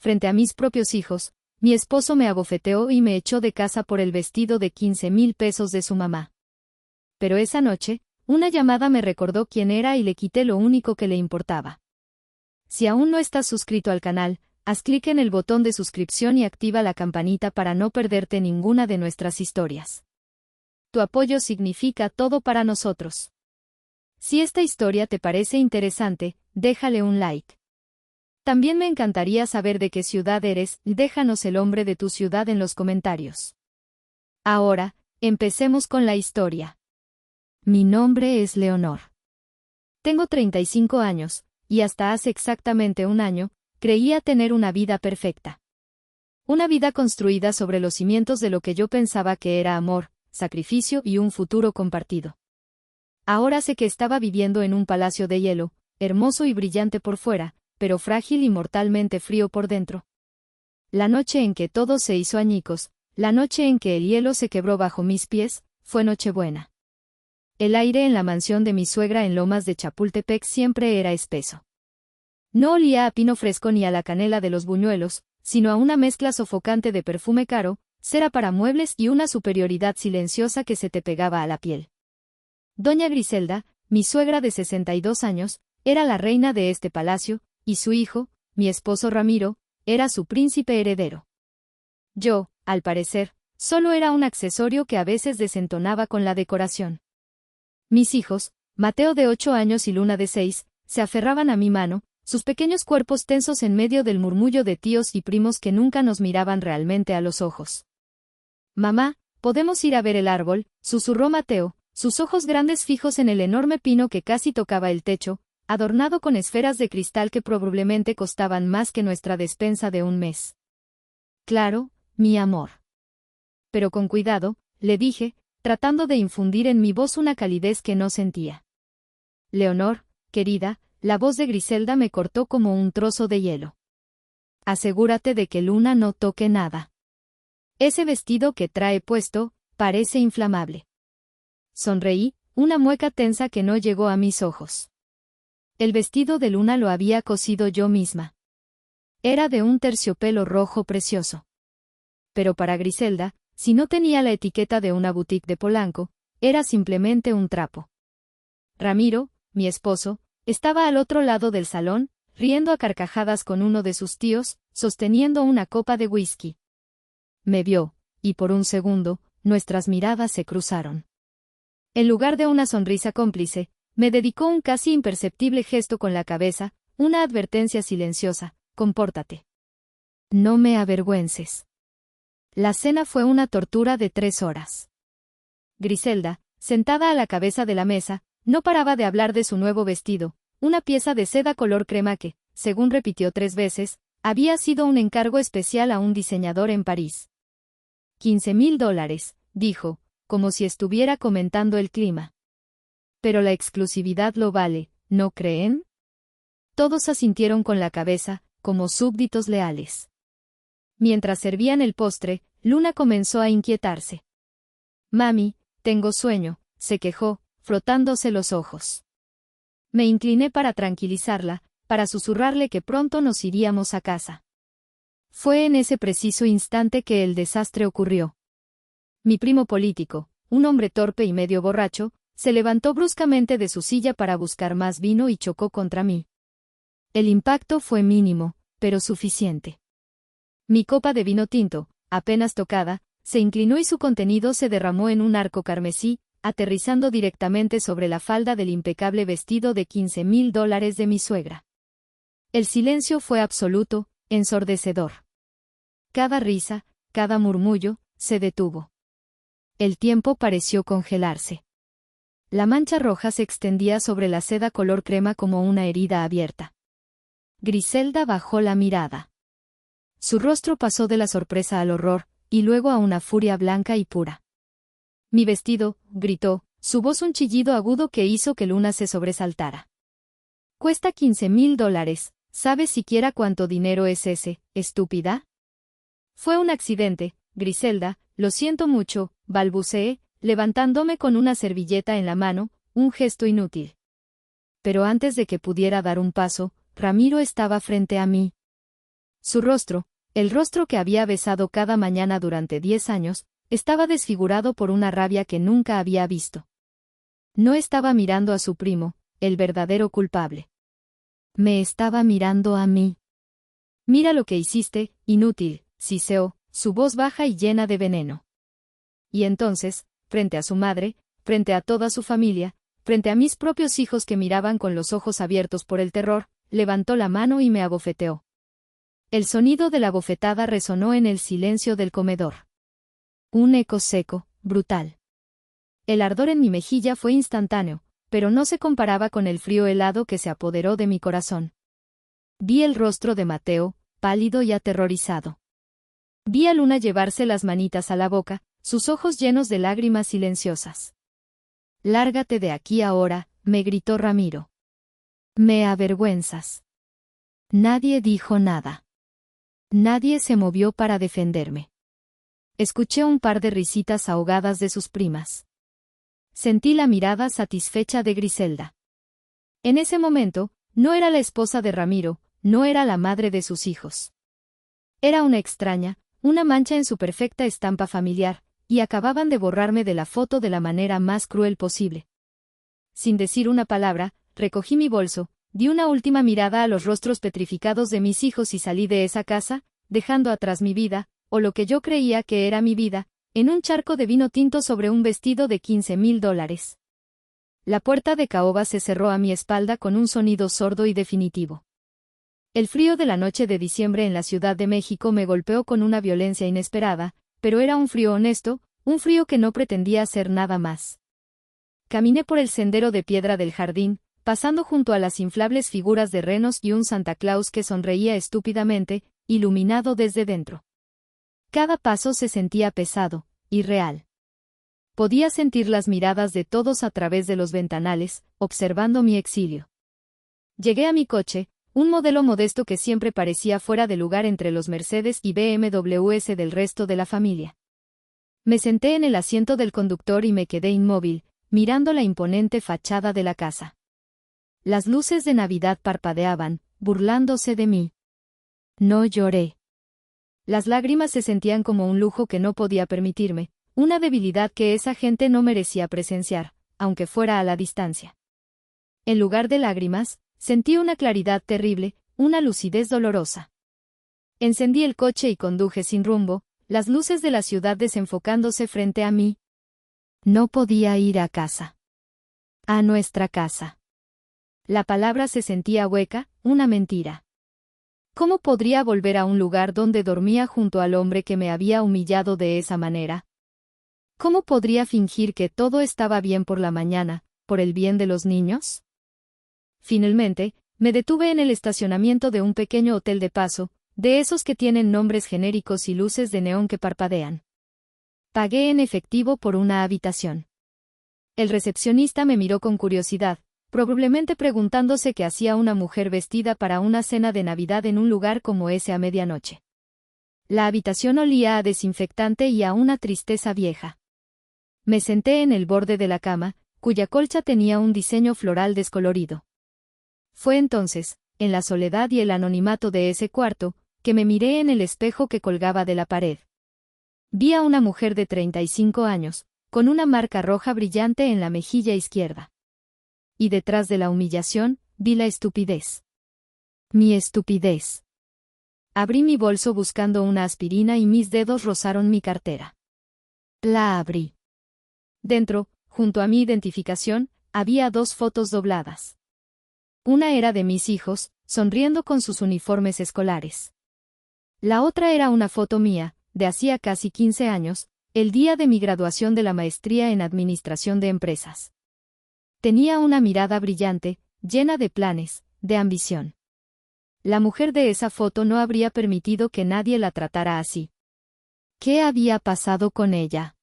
frente a mis propios hijos, mi esposo me abofeteó y me echó de casa por el vestido de 15,000 pesos de su mamá. Pero esa noche, una llamada me recordó quién era y le quité lo único que le importaba. Si aún no estás suscrito al canal, haz clic en el botón de suscripción y activa la campanita para no perderte ninguna de nuestras historias. Tu apoyo significa todo para nosotros. Si esta historia te parece interesante, déjale un like. También me encantaría saber de qué ciudad eres, déjanos el nombre de tu ciudad en los comentarios. Ahora, empecemos con la historia. Mi nombre es Leonor. Tengo 35 años, y hasta hace exactamente un año, creía tener una vida perfecta. Una vida construida sobre los cimientos de lo que yo pensaba que era amor, sacrificio y un futuro compartido. Ahora sé que estaba viviendo en un palacio de hielo, hermoso y brillante por fuera, pero frágil y mortalmente frío por dentro. La noche en que todo se hizo añicos, la noche en que el hielo se quebró bajo mis pies, fue Nochebuena. El aire en la mansión de mi suegra en Lomas de Chapultepec siempre era espeso. No olía a pino fresco ni a la canela de los buñuelos, sino a una mezcla sofocante de perfume caro, cera para muebles y una superioridad silenciosa que se te pegaba a la piel. Doña Griselda, mi suegra de 62 años, era la reina de este palacio, y su hijo, mi esposo Ramiro, era su príncipe heredero. Yo, al parecer, solo era un accesorio que a veces desentonaba con la decoración. Mis hijos, Mateo de 8 años y Luna de 6, se aferraban a mi mano, sus pequeños cuerpos tensos en medio del murmullo de tíos y primos que nunca nos miraban realmente a los ojos. Mamá, ¿podemos ir a ver el árbol?, susurró Mateo, sus ojos grandes fijos en el enorme pino que casi tocaba el techo, adornado con esferas de cristal que probablemente costaban más que nuestra despensa de un mes. Claro, mi amor. Pero con cuidado, le dije, tratando de infundir en mi voz una calidez que no sentía. Leonor, querida, la voz de Griselda me cortó como un trozo de hielo. Asegúrate de que Luna no toque nada. Ese vestido que trae puesto, parece inflamable. Sonreí, una mueca tensa que no llegó a mis ojos. El vestido de Luna lo había cosido yo misma. Era de un terciopelo rojo precioso. Pero para Griselda, si no tenía la etiqueta de una boutique de Polanco, era simplemente un trapo. Ramiro, mi esposo, estaba al otro lado del salón, riendo a carcajadas con uno de sus tíos, sosteniendo una copa de whisky. Me vio, y por un segundo, nuestras miradas se cruzaron. En lugar de una sonrisa cómplice, me dedicó un casi imperceptible gesto con la cabeza, una advertencia silenciosa: compórtate. No me avergüences. La cena fue una tortura de 3 horas. Griselda, sentada a la cabeza de la mesa, no paraba de hablar de su nuevo vestido, una pieza de seda color crema que, según repitió 3 veces, había sido un encargo especial a un diseñador en París. $15,000, dijo, como si estuviera comentando el clima. Pero la exclusividad lo vale, ¿no creen? Todos asintieron con la cabeza, como súbditos leales. Mientras servían el postre, Luna comenzó a inquietarse. Mami, tengo sueño, se quejó, frotándose los ojos. Me incliné para tranquilizarla, para susurrarle que pronto nos iríamos a casa. Fue en ese preciso instante que el desastre ocurrió. Mi primo político, un hombre torpe y medio borracho, se levantó bruscamente de su silla para buscar más vino y chocó contra mí. El impacto fue mínimo, pero suficiente. Mi copa de vino tinto, apenas tocada, se inclinó y su contenido se derramó en un arco carmesí, aterrizando directamente sobre la falda del impecable vestido de $15,000 de mi suegra. El silencio fue absoluto, ensordecedor. Cada risa, cada murmullo, se detuvo. El tiempo pareció congelarse. La mancha roja se extendía sobre la seda color crema como una herida abierta. Griselda bajó la mirada. Su rostro pasó de la sorpresa al horror, y luego a una furia blanca y pura. Mi vestido, gritó, su voz un chillido agudo que hizo que Luna se sobresaltara. Cuesta $15,000, ¿sabes siquiera cuánto dinero es ese, estúpida? Fue un accidente, Griselda, lo siento mucho, balbuceé, levantándome con una servilleta en la mano, un gesto inútil. Pero antes de que pudiera dar un paso, Ramiro estaba frente a mí. Su rostro, el rostro que había besado cada mañana durante 10 años, estaba desfigurado por una rabia que nunca había visto. No estaba mirando a su primo, el verdadero culpable. Me estaba mirando a mí. Mira lo que hiciste, inútil, siseó, su voz baja y llena de veneno. Y entonces, frente a su madre, frente a toda su familia, frente a mis propios hijos que miraban con los ojos abiertos por el terror, levantó la mano y me abofeteó. El sonido de la bofetada resonó en el silencio del comedor. Un eco seco, brutal. El ardor en mi mejilla fue instantáneo, pero no se comparaba con el frío helado que se apoderó de mi corazón. Vi el rostro de Mateo, pálido y aterrorizado. Vi a Luna llevarse las manitas a la boca, sus ojos llenos de lágrimas silenciosas. «Lárgate de aquí ahora», me gritó Ramiro. «Me avergüenzas». Nadie dijo nada. Nadie se movió para defenderme. Escuché un par de risitas ahogadas de sus primas. Sentí la mirada satisfecha de Griselda. En ese momento, no era la esposa de Ramiro, no era la madre de sus hijos. Era una extraña, una mancha en su perfecta estampa familiar, y acababan de borrarme de la foto de la manera más cruel posible. Sin decir una palabra, recogí mi bolso, di una última mirada a los rostros petrificados de mis hijos y salí de esa casa, dejando atrás mi vida, o lo que yo creía que era mi vida, en un charco de vino tinto sobre un vestido de $15,000. La puerta de caoba se cerró a mi espalda con un sonido sordo y definitivo. El frío de la noche de diciembre en la Ciudad de México me golpeó con una violencia inesperada, pero era un frío honesto, un frío que no pretendía ser nada más. Caminé por el sendero de piedra del jardín, pasando junto a las inflables figuras de renos y un Santa Claus que sonreía estúpidamente, iluminado desde dentro. Cada paso se sentía pesado, irreal. Podía sentir las miradas de todos a través de los ventanales, observando mi exilio. Llegué a mi coche, un modelo modesto que siempre parecía fuera de lugar entre los Mercedes y BMWs del resto de la familia. Me senté en el asiento del conductor y me quedé inmóvil, mirando la imponente fachada de la casa. Las luces de Navidad parpadeaban, burlándose de mí. No lloré. Las lágrimas se sentían como un lujo que no podía permitirme, una debilidad que esa gente no merecía presenciar, aunque fuera a la distancia. En lugar de lágrimas, sentí una claridad terrible, una lucidez dolorosa. Encendí el coche y conduje sin rumbo, las luces de la ciudad desenfocándose frente a mí. No podía ir a casa. A nuestra casa. La palabra se sentía hueca, una mentira. ¿Cómo podría volver a un lugar donde dormía junto al hombre que me había humillado de esa manera? ¿Cómo podría fingir que todo estaba bien por la mañana, por el bien de los niños? Finalmente, me detuve en el estacionamiento de un pequeño hotel de paso, de esos que tienen nombres genéricos y luces de neón que parpadean. Pagué en efectivo por una habitación. El recepcionista me miró con curiosidad, probablemente preguntándose qué hacía una mujer vestida para una cena de Navidad en un lugar como ese a medianoche. La habitación olía a desinfectante y a una tristeza vieja. Me senté en el borde de la cama, cuya colcha tenía un diseño floral descolorido. Fue entonces, en la soledad y el anonimato de ese cuarto, que me miré en el espejo que colgaba de la pared. Vi a una mujer de 35 años, con una marca roja brillante en la mejilla izquierda. Y detrás de la humillación, vi la estupidez. Mi estupidez. Abrí mi bolso buscando una aspirina y mis dedos rozaron mi cartera. La abrí. Dentro, junto a mi identificación, había 2 fotos dobladas. Una era de mis hijos, sonriendo con sus uniformes escolares. La otra era una foto mía, de hacía casi 15 años, el día de mi graduación de la maestría en Administración de Empresas. Tenía una mirada brillante, llena de planes, de ambición. La mujer de esa foto no habría permitido que nadie la tratara así. ¿Qué había pasado con ella?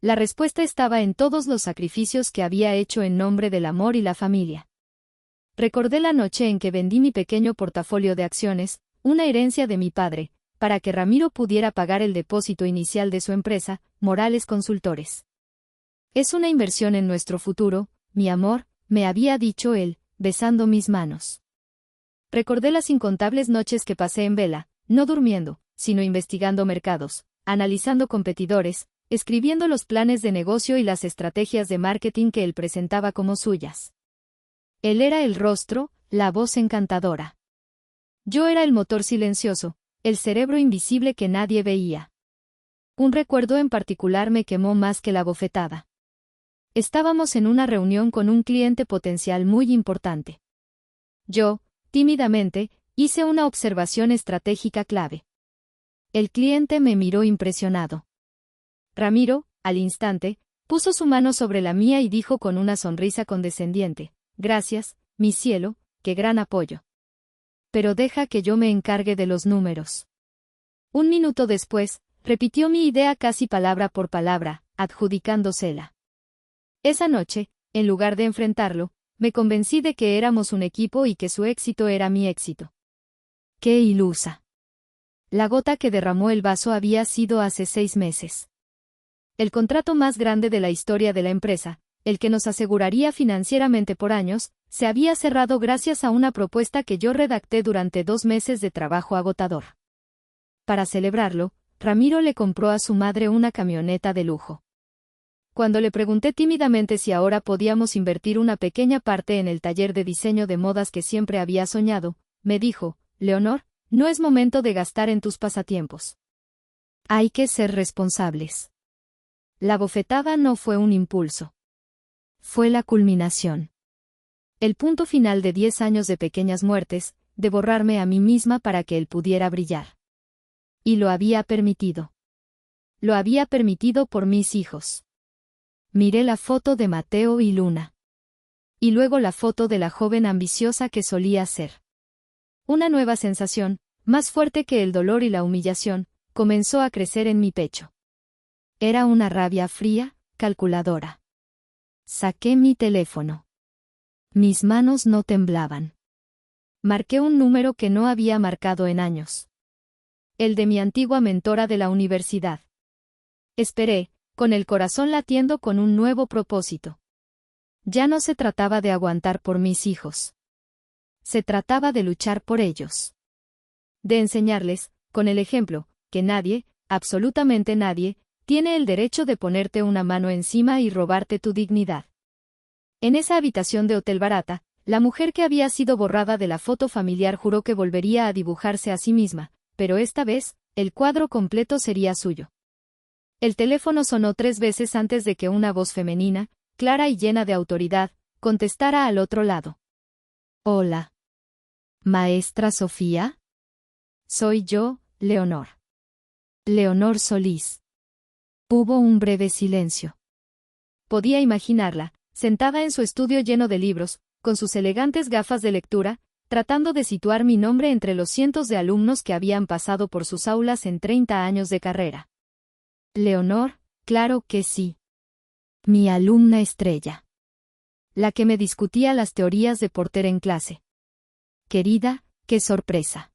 La respuesta estaba en todos los sacrificios que había hecho en nombre del amor y la familia. Recordé la noche en que vendí mi pequeño portafolio de acciones, una herencia de mi padre, para que Ramiro pudiera pagar el depósito inicial de su empresa, Morales Consultores. Es una inversión en nuestro futuro, mi amor, me había dicho él, besando mis manos. Recordé las incontables noches que pasé en vela, no durmiendo, sino investigando mercados, analizando competidores, escribiendo los planes de negocio y las estrategias de marketing que él presentaba como suyas. Él era el rostro, la voz encantadora. Yo era el motor silencioso, el cerebro invisible que nadie veía. Un recuerdo en particular me quemó más que la bofetada. Estábamos en una reunión con un cliente potencial muy importante. Yo, tímidamente, hice una observación estratégica clave. El cliente me miró impresionado. Ramiro, al instante, puso su mano sobre la mía y dijo con una sonrisa condescendiente: «Gracias, mi cielo, qué gran apoyo. Pero deja que yo me encargue de los números». Un minuto después, repitió mi idea casi palabra por palabra, adjudicándosela. Esa noche, en lugar de enfrentarlo, me convencí de que éramos un equipo y que su éxito era mi éxito. ¡Qué ilusa! La gota que derramó el vaso había sido hace 6 meses. El contrato más grande de la historia de la empresa, el que nos aseguraría financieramente por años, se había cerrado gracias a una propuesta que yo redacté durante 2 meses de trabajo agotador. Para celebrarlo, Ramiro le compró a su madre una camioneta de lujo. Cuando le pregunté tímidamente si ahora podíamos invertir una pequeña parte en el taller de diseño de modas que siempre había soñado, me dijo: «Leonor, no es momento de gastar en tus pasatiempos. Hay que ser responsables». La bofetada no fue un impulso. Fue la culminación. El punto final de 10 años de pequeñas muertes, de borrarme a mí misma para que él pudiera brillar. Y lo había permitido. Lo había permitido por mis hijos. Miré la foto de Mateo y Luna. Y luego la foto de la joven ambiciosa que solía ser. Una nueva sensación, más fuerte que el dolor y la humillación, comenzó a crecer en mi pecho. Era una rabia fría, calculadora. Saqué mi teléfono. Mis manos no temblaban. Marqué un número que no había marcado en años. El de mi antigua mentora de la universidad. Esperé, con el corazón latiendo con un nuevo propósito. Ya no se trataba de aguantar por mis hijos. Se trataba de luchar por ellos. De enseñarles, con el ejemplo, que nadie, absolutamente nadie, tiene el derecho de ponerte una mano encima y robarte tu dignidad. En esa habitación de hotel barata, la mujer que había sido borrada de la foto familiar juró que volvería a dibujarse a sí misma, pero esta vez, el cuadro completo sería suyo. El teléfono sonó 3 veces antes de que una voz femenina, clara y llena de autoridad, contestara al otro lado. «Hola. ¿Maestra Sofía?» «Soy yo, Leonor. Leonor Solís». Hubo un breve silencio. Podía imaginarla, sentada en su estudio lleno de libros, con sus elegantes gafas de lectura, tratando de situar mi nombre entre los cientos de alumnos que habían pasado por sus aulas en 30 años de carrera. Leonor, claro que sí. Mi alumna estrella. La que me discutía las teorías de Porter en clase. Querida, qué sorpresa.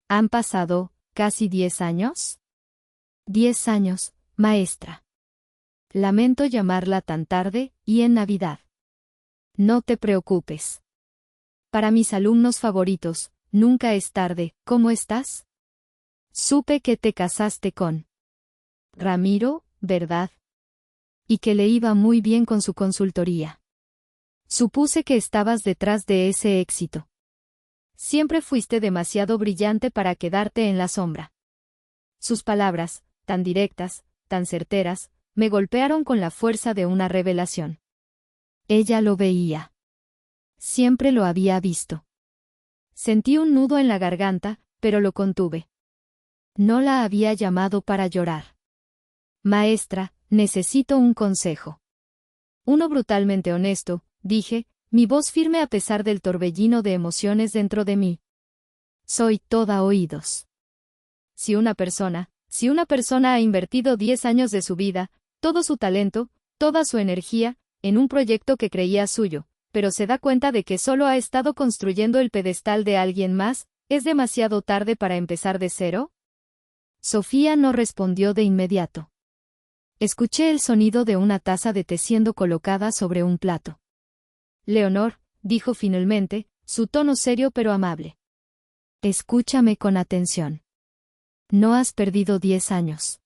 ¿Han pasado casi 10 años? 10 años, maestra. Lamento llamarla tan tarde, y en Navidad. No te preocupes. Para mis alumnos favoritos, nunca es tarde. ¿Cómo estás? Supe que te casaste con Ramiro, ¿verdad? Y que le iba muy bien con su consultoría. Supuse que estabas detrás de ese éxito. Siempre fuiste demasiado brillante para quedarte en la sombra. Sus palabras, tan directas, tan certeras, me golpearon con la fuerza de una revelación. Ella lo veía. Siempre lo había visto. Sentí un nudo en la garganta, pero lo contuve. No la había llamado para llorar. Maestra, necesito un consejo. Uno brutalmente honesto, dije, mi voz firme a pesar del torbellino de emociones dentro de mí. Soy toda oídos. Si una persona ha invertido 10 años de su vida, todo su talento, toda su energía, en un proyecto que creía suyo, pero se da cuenta de que solo ha estado construyendo el pedestal de alguien más, ¿es demasiado tarde para empezar de cero? Sofía no respondió de inmediato. Escuché el sonido de una taza de té siendo colocada sobre un plato. Leonor, dijo finalmente, su tono serio pero amable. Escúchame con atención. No has perdido 10 años.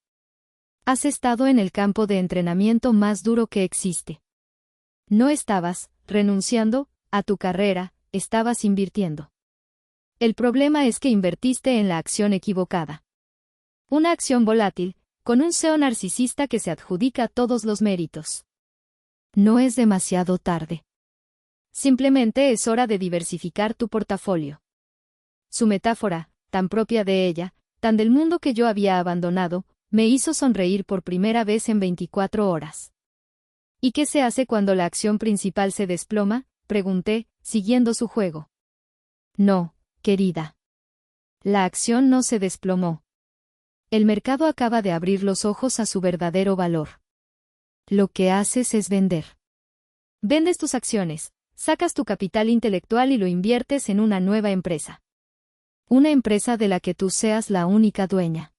Has estado en el campo de entrenamiento más duro que existe. No estabas renunciando a tu carrera, estabas invirtiendo. El problema es que invertiste en la acción equivocada. Una acción volátil, con un CEO narcisista que se adjudica todos los méritos. No es demasiado tarde. Simplemente es hora de diversificar tu portafolio. Su metáfora, tan propia de ella, tan del mundo que yo había abandonado, me hizo sonreír por primera vez en 24 horas. ¿Y qué se hace cuando la acción principal se desploma?, pregunté, siguiendo su juego. No, querida. La acción no se desplomó. El mercado acaba de abrir los ojos a su verdadero valor. Lo que haces es vender. Vendes tus acciones, sacas tu capital intelectual y lo inviertes en una nueva empresa. Una empresa de la que tú seas la única dueña.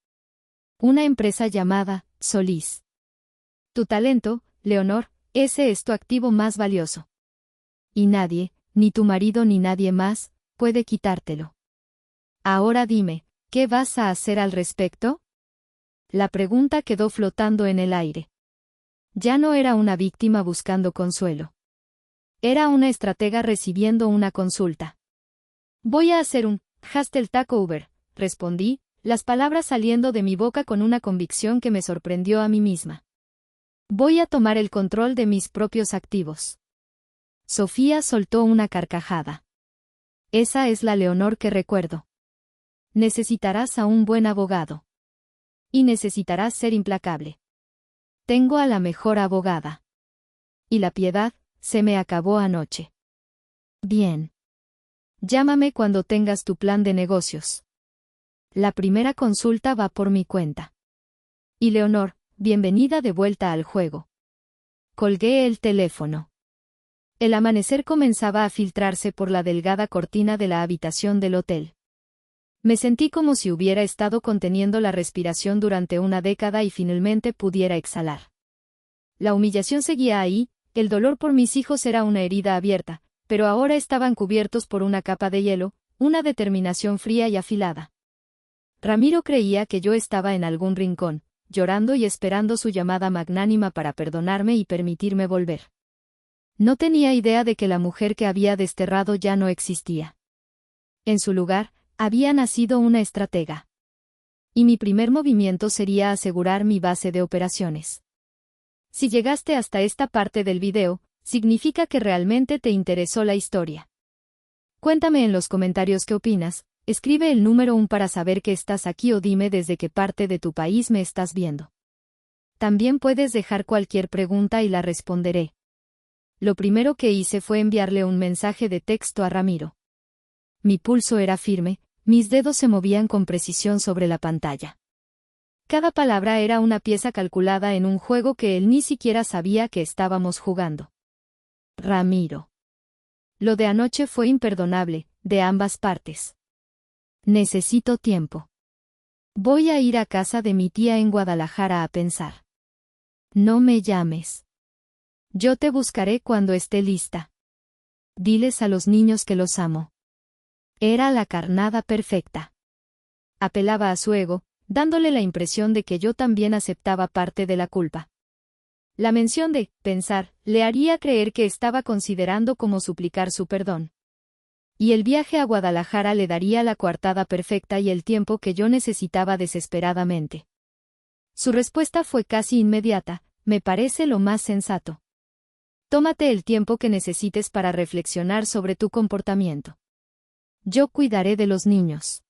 Una empresa llamada Solís. Tu talento, Leonor, ese es tu activo más valioso. Y nadie, ni tu marido ni nadie más, puede quitártelo. Ahora dime, ¿qué vas a hacer al respecto? La pregunta quedó flotando en el aire. Ya no era una víctima buscando consuelo. Era una estratega recibiendo una consulta. Voy a hacer un hashtag takeover, respondí, las palabras saliendo de mi boca con una convicción que me sorprendió a mí misma. Voy a tomar el control de mis propios activos. Sofía soltó una carcajada. Esa es la Leonor que recuerdo. Necesitarás a un buen abogado. Y necesitarás ser implacable. Tengo a la mejor abogada. Y la piedad, se me acabó anoche. Bien. Llámame cuando tengas tu plan de negocios. La primera consulta va por mi cuenta. Y Leonor, bienvenida de vuelta al juego. Colgué el teléfono. El amanecer comenzaba a filtrarse por la delgada cortina de la habitación del hotel. Me sentí como si hubiera estado conteniendo la respiración durante una década y finalmente pudiera exhalar. La humillación seguía ahí, el dolor por mis hijos era una herida abierta, pero ahora estaban cubiertos por una capa de hielo, una determinación fría y afilada. Ramiro creía que yo estaba en algún rincón, llorando y esperando su llamada magnánima para perdonarme y permitirme volver. No tenía idea de que la mujer que había desterrado ya no existía. En su lugar, había nacido una estratega. Y mi primer movimiento sería asegurar mi base de operaciones. Si llegaste hasta esta parte del video, significa que realmente te interesó la historia. Cuéntame en los comentarios qué opinas, escribe el número 1 para saber que estás aquí o dime desde qué parte de tu país me estás viendo. También puedes dejar cualquier pregunta y la responderé. Lo primero que hice fue enviarle un mensaje de texto a Ramiro. Mi pulso era firme, mis dedos se movían con precisión sobre la pantalla. Cada palabra era una pieza calculada en un juego que él ni siquiera sabía que estábamos jugando. Ramiro. Lo de anoche fue imperdonable, de ambas partes. Necesito tiempo. Voy a ir a casa de mi tía en Guadalajara a pensar. No me llames. Yo te buscaré cuando esté lista. Diles a los niños que los amo. Era la carnada perfecta. Apelaba a su ego, dándole la impresión de que yo también aceptaba parte de la culpa. La mención de pensar le haría creer que estaba considerando como suplicar su perdón. Y el viaje a Guadalajara le daría la coartada perfecta y el tiempo que yo necesitaba desesperadamente. Su respuesta fue casi inmediata, me parece lo más sensato. Tómate el tiempo que necesites para reflexionar sobre tu comportamiento. Yo cuidaré de los niños.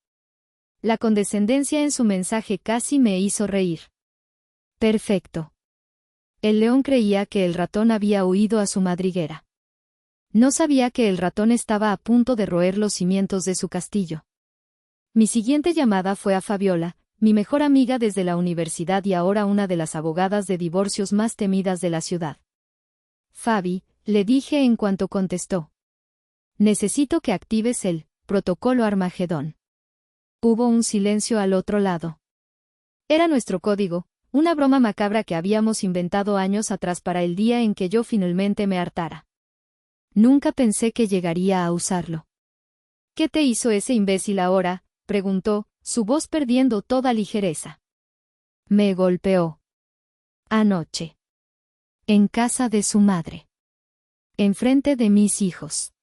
La condescendencia en su mensaje casi me hizo reír. Perfecto. El león creía que el ratón había huido a su madriguera. No sabía que el ratón estaba a punto de roer los cimientos de su castillo. Mi siguiente llamada fue a Fabiola, mi mejor amiga desde la universidad y ahora una de las abogadas de divorcios más temidas de la ciudad. Fabi, le dije en cuanto contestó. Necesito que actives el protocolo Armagedón. Hubo un silencio al otro lado. Era nuestro código, una broma macabra que habíamos inventado años atrás para el día en que yo finalmente me hartara. Nunca pensé que llegaría a usarlo. ¿Qué te hizo ese imbécil ahora?, preguntó, su voz perdiendo toda ligereza. Me golpeó. Anoche. En casa de su madre. Enfrente de mis hijos.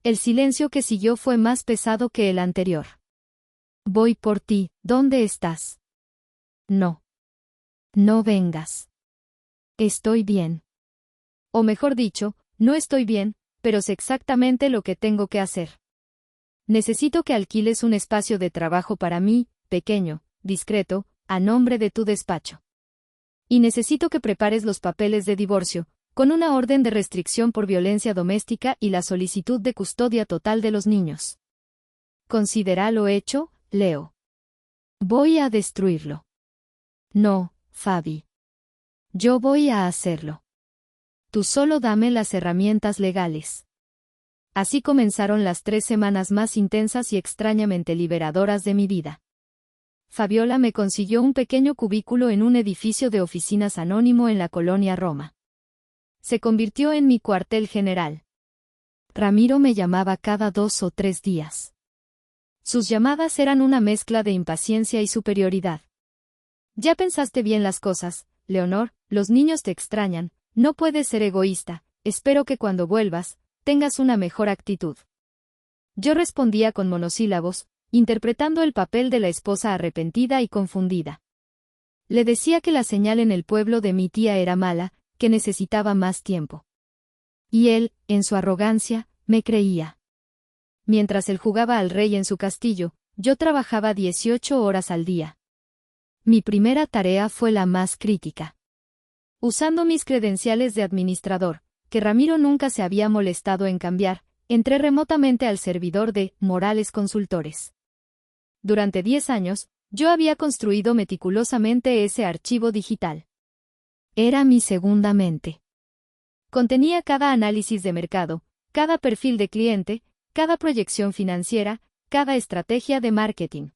El silencio que siguió fue más pesado que el anterior. Voy por ti, ¿dónde estás? No. No vengas. Estoy bien. O mejor dicho, no estoy bien, pero sé exactamente lo que tengo que hacer. Necesito que alquiles un espacio de trabajo para mí, pequeño, discreto, a nombre de tu despacho. Y necesito que prepares los papeles de divorcio, con una orden de restricción por violencia doméstica y la solicitud de custodia total de los niños. Considéralo hecho, Leo. Voy a destruirlo. No, Fabi. Yo voy a hacerlo. Tú solo dame las herramientas legales. Así comenzaron las 3 semanas más intensas y extrañamente liberadoras de mi vida. Fabiola me consiguió un pequeño cubículo en un edificio de oficinas anónimo en la colonia Roma. Se convirtió en mi cuartel general. Ramiro me llamaba cada 2 o 3 días. Sus llamadas eran una mezcla de impaciencia y superioridad. Ya pensaste bien las cosas, Leonor, los niños te extrañan, no puedes ser egoísta, espero que cuando vuelvas, tengas una mejor actitud. Yo respondía con monosílabos, interpretando el papel de la esposa arrepentida y confundida. Le decía que la señal en el pueblo de mi tía era mala, que necesitaba más tiempo. Y él, en su arrogancia, me creía. Mientras él jugaba al rey en su castillo, yo trabajaba 18 horas al día. Mi primera tarea fue la más crítica. Usando mis credenciales de administrador, que Ramiro nunca se había molestado en cambiar, entré remotamente al servidor de Morales Consultores. Durante 10 años, yo había construido meticulosamente ese archivo digital. Era mi segunda mente. Contenía cada análisis de mercado, cada perfil de cliente, cada proyección financiera, cada estrategia de marketing.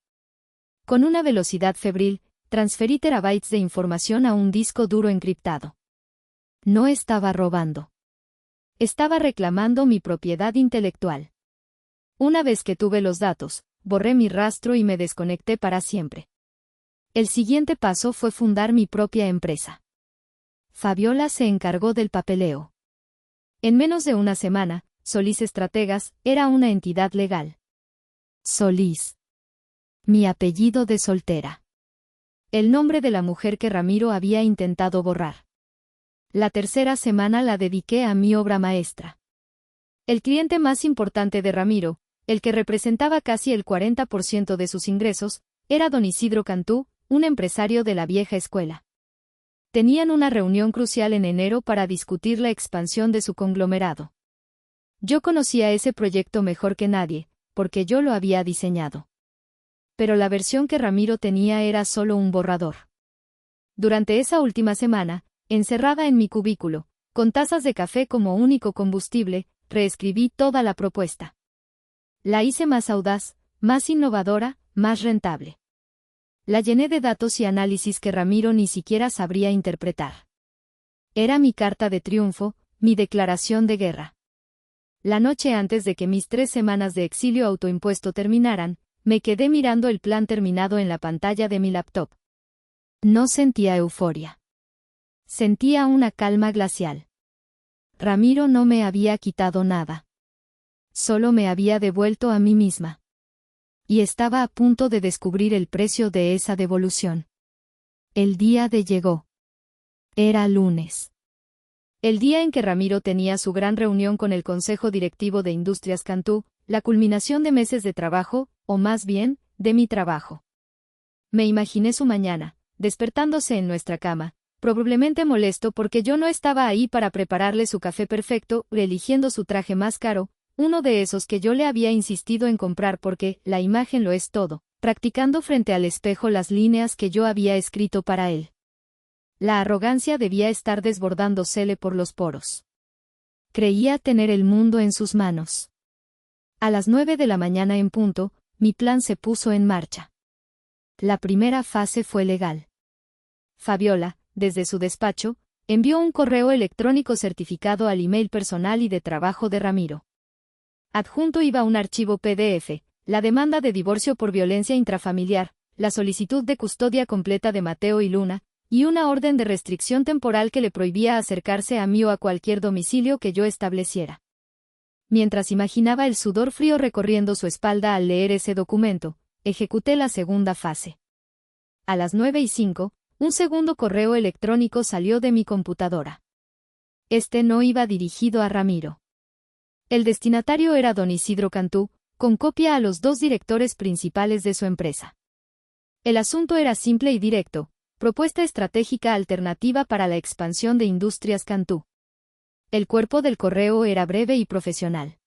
Con una velocidad febril, transferí terabytes de información a un disco duro encriptado. No estaba robando. Estaba reclamando mi propiedad intelectual. Una vez que tuve los datos, borré mi rastro y me desconecté para siempre. El siguiente paso fue fundar mi propia empresa. Fabiola se encargó del papeleo. En menos de una semana, Solís Estrategas era una entidad legal. Solís. Mi apellido de soltera. El nombre de la mujer que Ramiro había intentado borrar. La tercera semana la dediqué a mi obra maestra. El cliente más importante de Ramiro, el que representaba casi el 40% de sus ingresos, era don Isidro Cantú, un empresario de la vieja escuela. Tenían una reunión crucial en enero para discutir la expansión de su conglomerado. Yo conocía ese proyecto mejor que nadie, porque yo lo había diseñado. Pero la versión que Ramiro tenía era solo un borrador. Durante esa última semana, encerrada en mi cubículo, con tazas de café como único combustible, reescribí toda la propuesta. La hice más audaz, más innovadora, más rentable. La llené de datos y análisis que Ramiro ni siquiera sabría interpretar. Era mi carta de triunfo, mi declaración de guerra. La noche antes de que mis 3 semanas de exilio autoimpuesto terminaran, me quedé mirando el plan terminado en la pantalla de mi laptop. No sentía euforia. Sentía una calma glacial. Ramiro no me había quitado nada. Solo me había devuelto a mí misma. Y estaba a punto de descubrir el precio de esa devolución. El día de llegó. Era lunes. El día en que Ramiro tenía su gran reunión con el Consejo Directivo de Industrias Cantú, la culminación de meses de trabajo, o más bien, de mi trabajo. Me imaginé su mañana, despertándose en nuestra cama, probablemente molesto porque yo no estaba ahí para prepararle su café perfecto, eligiendo su traje más caro, uno de esos que yo le había insistido en comprar porque la imagen lo es todo, practicando frente al espejo las líneas que yo había escrito para él. La arrogancia debía estar desbordándosele por los poros. Creía tener el mundo en sus manos. A las 9 de la mañana en punto, mi plan se puso en marcha. La primera fase fue legal. Fabiola, desde su despacho, envió un correo electrónico certificado al email personal y de trabajo de Ramiro. Adjunto iba un archivo PDF, la demanda de divorcio por violencia intrafamiliar, la solicitud de custodia completa de Mateo y Luna, y una orden de restricción temporal que le prohibía acercarse a mí o a cualquier domicilio que yo estableciera. Mientras imaginaba el sudor frío recorriendo su espalda al leer ese documento, ejecuté la segunda fase. A las 9:05, un segundo correo electrónico salió de mi computadora. Este no iba dirigido a Ramiro. El destinatario era don Isidro Cantú, con copia a los 2 directores principales de su empresa. El asunto era simple y directo: propuesta estratégica alternativa para la expansión de Industrias Cantú. El cuerpo del correo era breve y profesional.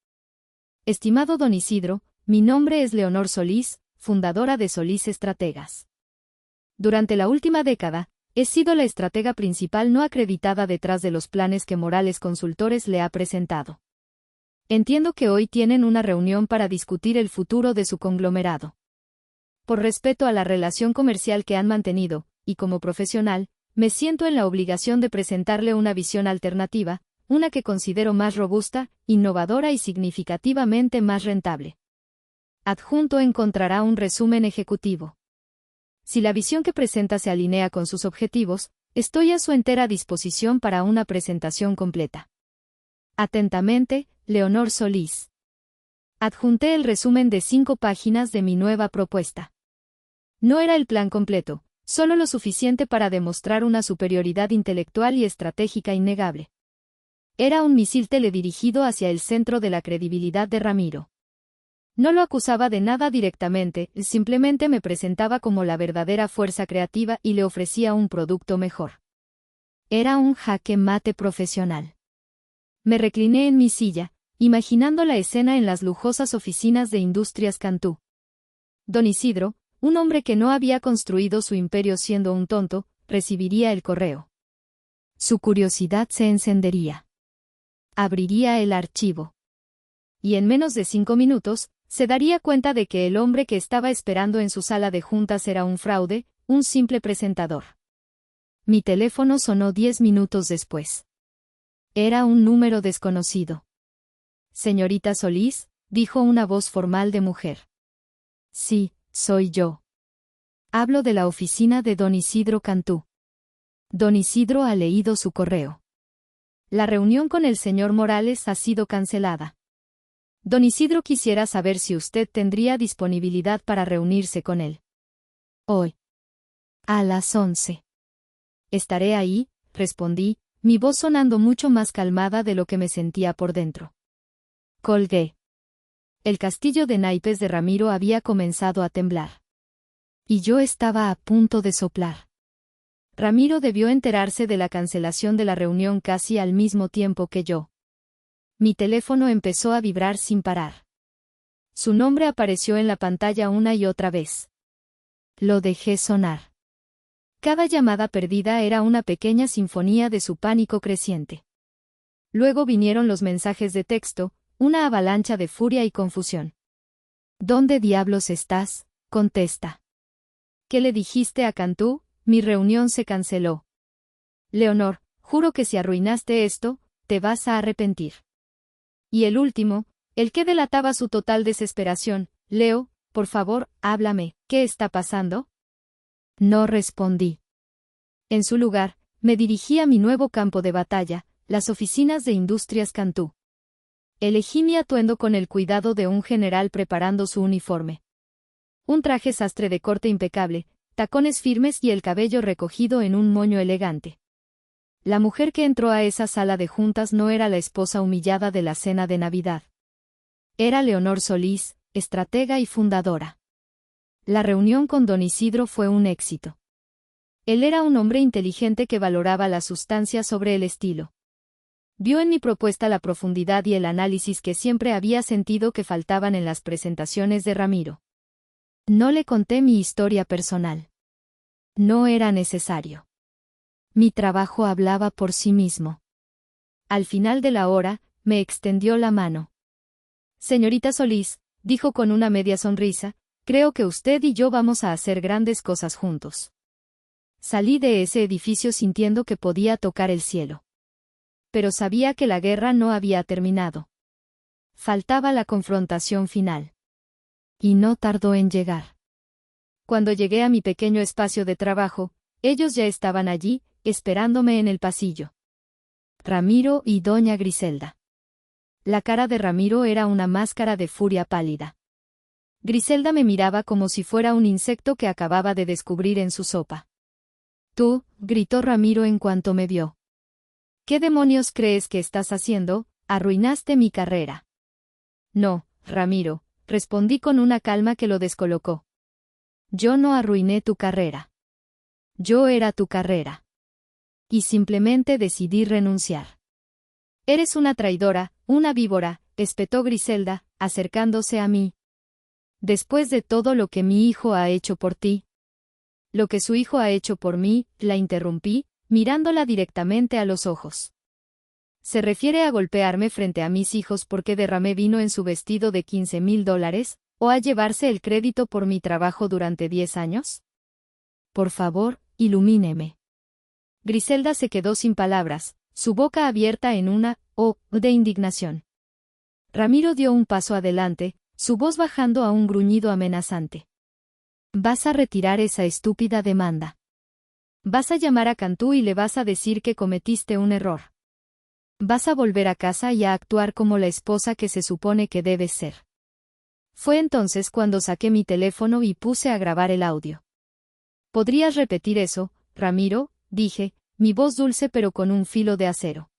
Estimado don Isidro, mi nombre es Leonor Solís, fundadora de Solís Estrategas. Durante la última década, he sido la estratega principal no acreditada detrás de los planes que Morales Consultores le ha presentado. Entiendo que hoy tienen una reunión para discutir el futuro de su conglomerado. Por respeto a la relación comercial que han mantenido, y como profesional, me siento en la obligación de presentarle una visión alternativa, una que considero más robusta, innovadora y significativamente más rentable. Adjunto encontrará un resumen ejecutivo. Si la visión que presenta se alinea con sus objetivos, estoy a su entera disposición para una presentación completa. Atentamente, Leonor Solís. Adjunté el resumen de 5 páginas de mi nueva propuesta. No era el plan completo, solo lo suficiente para demostrar una superioridad intelectual y estratégica innegable. Era un misil teledirigido hacia el centro de la credibilidad de Ramiro. No lo acusaba de nada directamente, simplemente me presentaba como la verdadera fuerza creativa y le ofrecía un producto mejor. Era un jaque mate profesional. Me recliné en mi silla, imaginando la escena en las lujosas oficinas de Industrias Cantú. Don Isidro, un hombre que no había construido su imperio siendo un tonto, recibiría el correo. Su curiosidad se encendería. Abriría el archivo. Y en menos de 5 minutos, se daría cuenta de que el hombre que estaba esperando en su sala de juntas era un fraude, un simple presentador. Mi teléfono sonó 10 minutos después. Era un número desconocido. Señorita Solís, dijo una voz formal de mujer. Sí, soy yo. Hablo de la oficina de don Isidro Cantú. Don Isidro ha leído su correo. La reunión con el señor Morales ha sido cancelada. Don Isidro quisiera saber si usted tendría disponibilidad para reunirse con él. Hoy. A las 11. Estaré ahí, respondí, mi voz sonando mucho más calmada de lo que me sentía por dentro. Colgué. El castillo de naipes de Ramiro había comenzado a temblar. Y yo estaba a punto de soplar. Ramiro debió enterarse de la cancelación de la reunión casi al mismo tiempo que yo. Mi teléfono empezó a vibrar sin parar. Su nombre apareció en la pantalla una y otra vez. Lo dejé sonar. Cada llamada perdida era una pequeña sinfonía de su pánico creciente. Luego vinieron los mensajes de texto, una avalancha de furia y confusión. ¿Dónde diablos estás? Contesta. ¿Qué le dijiste a Cantú? Mi reunión se canceló. Leonor, juro que si arruinaste esto, te vas a arrepentir. Y el último, el que delataba su total desesperación, Leo, por favor, háblame, ¿qué está pasando? No respondí. En su lugar, me dirigí a mi nuevo campo de batalla, las oficinas de Industrias Cantú. Elegí mi atuendo con el cuidado de un general preparando su uniforme. Un traje sastre de corte impecable, tacones firmes y el cabello recogido en un moño elegante. La mujer que entró a esa sala de juntas no era la esposa humillada de la cena de Navidad. Era Leonor Solís, estratega y fundadora. La reunión con don Isidro fue un éxito. Él era un hombre inteligente que valoraba la sustancia sobre el estilo. Vio en mi propuesta la profundidad y el análisis que siempre había sentido que faltaban en las presentaciones de Ramiro. No le conté mi historia personal. No era necesario. Mi trabajo hablaba por sí mismo. Al final de la hora, me extendió la mano. Señorita Solís, dijo con una media sonrisa, creo que usted y yo vamos a hacer grandes cosas juntos. Salí de ese edificio sintiendo que podía tocar el cielo. Pero sabía que la guerra no había terminado. faltaba la confrontación final. Y no tardó en llegar. Cuando llegué a mi pequeño espacio de trabajo, ellos ya estaban allí, esperándome en el pasillo. Ramiro y doña Griselda. La cara de Ramiro era una máscara de furia pálida. Griselda me miraba como si fuera un insecto que acababa de descubrir en su sopa. «Tú», gritó Ramiro en cuanto me vio. «¿Qué demonios crees que estás haciendo? Arruinaste mi carrera». «No, Ramiro», respondí con una calma que lo descolocó. «Yo no arruiné tu carrera. Yo era tu carrera. Y simplemente decidí renunciar». «Eres una traidora, una víbora», espetó Griselda, acercándose a mí. «Después de todo lo que mi hijo ha hecho por ti». «Lo que su hijo ha hecho por mí», la interrumpí, mirándola directamente a los ojos. ¿Se refiere a golpearme frente a mis hijos porque derramé vino en su vestido de $15,000, o a llevarse el crédito por mi trabajo durante 10 años? Por favor, ilumíneme. Griselda se quedó sin palabras, su boca abierta en una «oh» de indignación. Ramiro dio un paso adelante, su voz bajando a un gruñido amenazante. «Vas a retirar esa estúpida demanda. Vas a llamar a Cantú y le vas a decir que cometiste un error. Vas a volver a casa y a actuar como la esposa que se supone que debes ser». Fue entonces cuando saqué mi teléfono y puse a grabar el audio. «¿Podrías repetir eso, Ramiro?», dije, mi voz dulce pero con un filo de acero.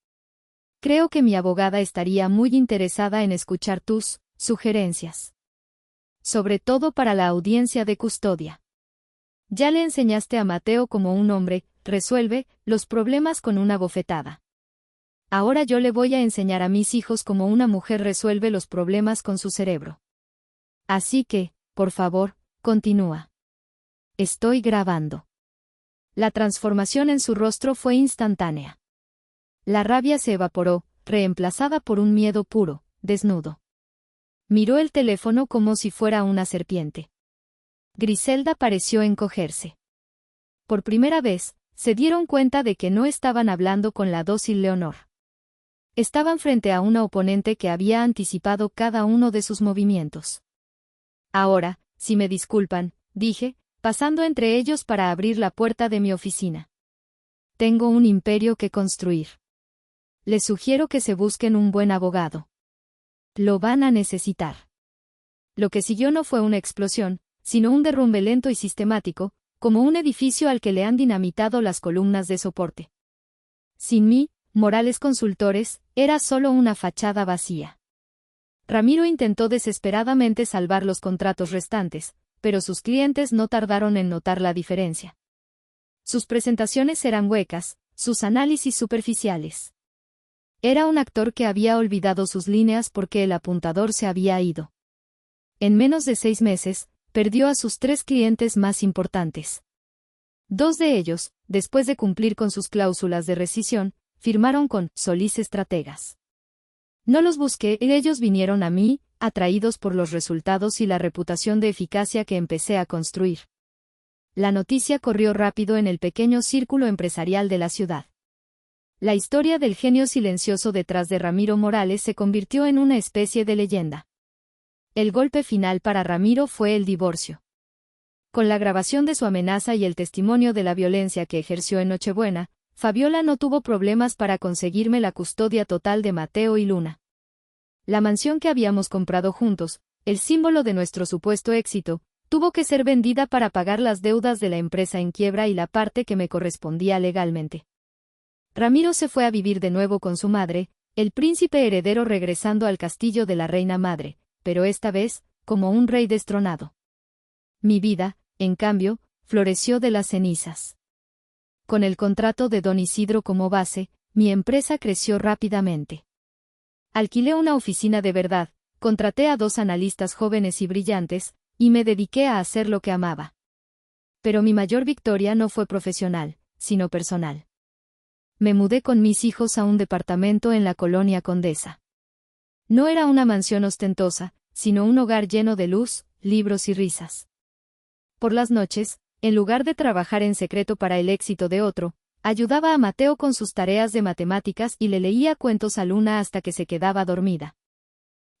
«Creo que mi abogada estaría muy interesada en escuchar tus sugerencias. Sobre todo para la audiencia de custodia. Ya le enseñaste a Mateo como un hombre, resuelve los problemas con una bofetada. Ahora yo le voy a enseñar a mis hijos cómo una mujer resuelve los problemas con su cerebro. Así que, por favor, continúa. Estoy grabando». La transformación en su rostro fue instantánea. La rabia se evaporó, reemplazada por un miedo puro, desnudo. Miró el teléfono como si fuera una serpiente. Griselda pareció encogerse. Por primera vez, se dieron cuenta de que no estaban hablando con la dócil Leonor. Estaban frente a una oponente que había anticipado cada uno de sus movimientos. «Ahora, si me disculpan», dije, pasando entre ellos para abrir la puerta de mi oficina. «Tengo un imperio que construir. Les sugiero que se busquen un buen abogado. Lo van a necesitar». Lo que siguió no fue una explosión, sino un derrumbe lento y sistemático, como un edificio al que le han dinamitado las columnas de soporte. Sin mí, Morales Consultores, era solo una fachada vacía. Ramiro intentó desesperadamente salvar los contratos restantes, pero sus clientes no tardaron en notar la diferencia. Sus presentaciones eran huecas, sus análisis superficiales. Era un actor que había olvidado sus líneas porque el apuntador se había ido. En menos de 6 meses, perdió a sus 3 clientes más importantes. 2 de ellos, después de cumplir con sus cláusulas de rescisión, firmaron con Solís Estrategas. No los busqué, ellos vinieron a mí, atraídos por los resultados y la reputación de eficacia que empecé a construir. La noticia corrió rápido en el pequeño círculo empresarial de la ciudad. La historia del genio silencioso detrás de Ramiro Morales se convirtió en una especie de leyenda. El golpe final para Ramiro fue el divorcio. Con la grabación de su amenaza y el testimonio de la violencia que ejerció en Nochebuena, Fabiola no tuvo problemas para conseguirme la custodia total de Mateo y Luna. La mansión que habíamos comprado juntos, el símbolo de nuestro supuesto éxito, tuvo que ser vendida para pagar las deudas de la empresa en quiebra y la parte que me correspondía legalmente. Ramiro se fue a vivir de nuevo con su madre, el príncipe heredero regresando al castillo de la reina madre, pero esta vez, como un rey destronado. Mi vida, en cambio, floreció de las cenizas. Con el contrato de don Isidro como base, mi empresa creció rápidamente. Alquilé una oficina de verdad, contraté a 2 analistas jóvenes y brillantes, y me dediqué a hacer lo que amaba. Pero mi mayor victoria no fue profesional, sino personal. Me mudé con mis hijos a un departamento en la colonia Condesa. No era una mansión ostentosa, sino un hogar lleno de luz, libros y risas. Por las noches, en lugar de trabajar en secreto para el éxito de otro, ayudaba a Mateo con sus tareas de matemáticas y le leía cuentos a Luna hasta que se quedaba dormida.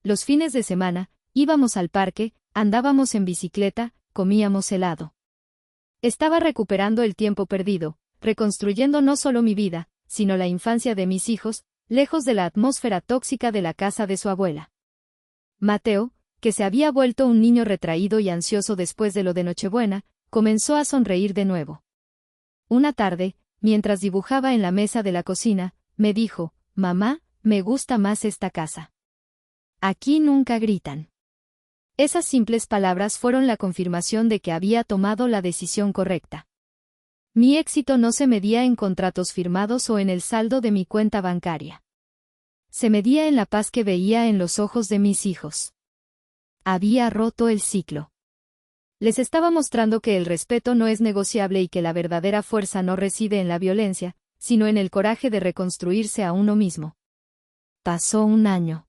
Los fines de semana, íbamos al parque, andábamos en bicicleta, comíamos helado. Estaba recuperando el tiempo perdido, reconstruyendo no solo mi vida, sino la infancia de mis hijos, lejos de la atmósfera tóxica de la casa de su abuela. Mateo, que se había vuelto un niño retraído y ansioso después de lo de Nochebuena, comenzó a sonreír de nuevo. Una tarde, mientras dibujaba en la mesa de la cocina, me dijo: «Mamá, me gusta más esta casa. Aquí nunca gritan». Esas simples palabras fueron la confirmación de que había tomado la decisión correcta. Mi éxito no se medía en contratos firmados o en el saldo de mi cuenta bancaria. Se medía en la paz que veía en los ojos de mis hijos. Había roto el ciclo. Les estaba mostrando que el respeto no es negociable y que la verdadera fuerza no reside en la violencia, sino en el coraje de reconstruirse a uno mismo. Pasó un año.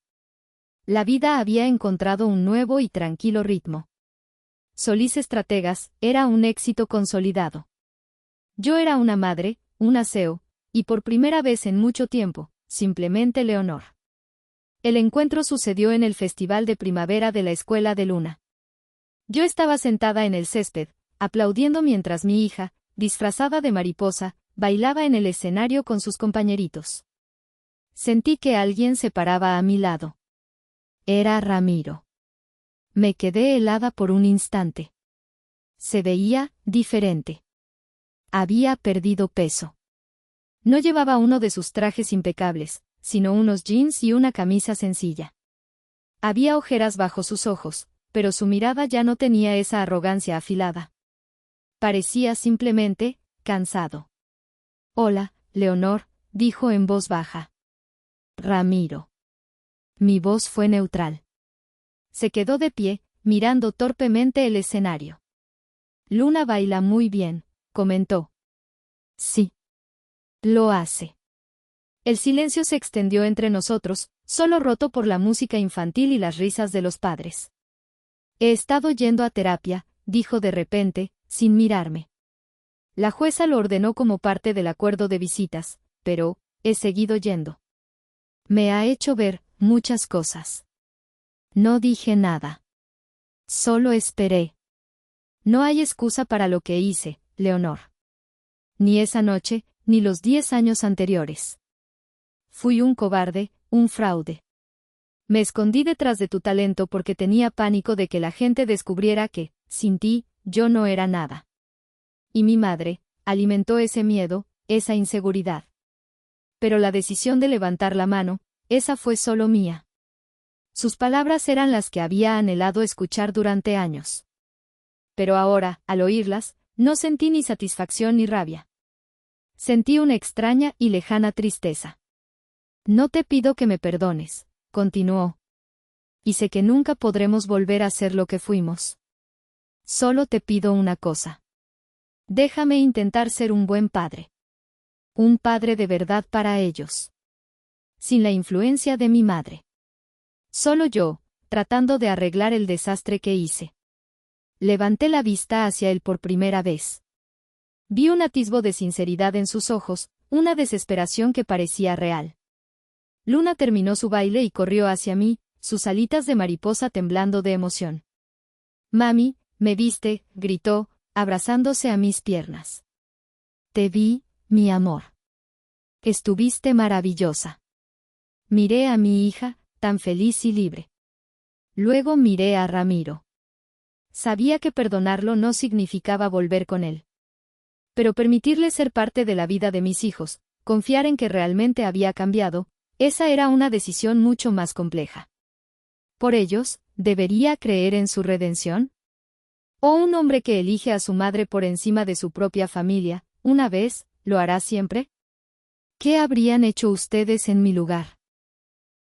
La vida había encontrado un nuevo y tranquilo ritmo. Solís Estrategas era un éxito consolidado. Yo era una madre, un aseo, y por primera vez en mucho tiempo, simplemente Leonor. El encuentro sucedió en el festival de primavera de la escuela de Luna. Yo estaba sentada en el césped, aplaudiendo mientras mi hija, disfrazada de mariposa, bailaba en el escenario con sus compañeritos. Sentí que alguien se paraba a mi lado. Era Ramiro. Me quedé helada por un instante. Se veía diferente. Había perdido peso. No llevaba uno de sus trajes impecables, sino unos jeans y una camisa sencilla. Había ojeras bajo sus ojos, pero su mirada ya no tenía esa arrogancia afilada. Parecía simplemente cansado. «Hola, Leonor», dijo en voz baja. «Ramiro». Mi voz fue neutral. Se quedó de pie, mirando torpemente el escenario. «Luna baila muy bien», comentó. «Sí. Lo hace». El silencio se extendió entre nosotros, solo roto por la música infantil y las risas de los padres. «He estado yendo a terapia», dijo de repente, sin mirarme. La jueza lo ordenó como parte del acuerdo de visitas, pero he seguido yendo. Me ha hecho ver muchas cosas. No dije nada. Solo esperé. No hay excusa para lo que hice, Leonor. Ni esa noche, ni los 10 años anteriores. Fui un cobarde, un fraude. Me escondí detrás de tu talento porque tenía pánico de que la gente descubriera que, sin ti, yo no era nada. Y mi madre alimentó ese miedo, esa inseguridad. Pero la decisión de levantar la mano, esa fue solo mía. Sus palabras eran las que había anhelado escuchar durante años. Pero ahora, al oírlas, no sentí ni satisfacción ni rabia. Sentí una extraña y lejana tristeza. «No te pido que me perdones», continuó. «Y sé que nunca podremos volver a ser lo que fuimos. Solo te pido una cosa. Déjame intentar ser un buen padre. Un padre de verdad para ellos. Sin la influencia de mi madre. Solo yo, tratando de arreglar el desastre que hice». Levanté la vista hacia él por primera vez. Vi un atisbo de sinceridad en sus ojos, una desesperación que parecía real. Luna terminó su baile y corrió hacia mí, sus alitas de mariposa temblando de emoción. «Mami, ¿me viste?», gritó, abrazándose a mis piernas. «Te vi, mi amor. Estuviste maravillosa». Miré a mi hija, tan feliz y libre. Luego miré a Ramiro. Sabía que perdonarlo no significaba volver con él. Pero permitirle ser parte de la vida de mis hijos, confiar en que realmente había cambiado, esa era una decisión mucho más compleja. Por ellos, ¿debería creer en su redención? ¿O un hombre que elige a su madre por encima de su propia familia, una vez, lo hará siempre? ¿Qué habrían hecho ustedes en mi lugar?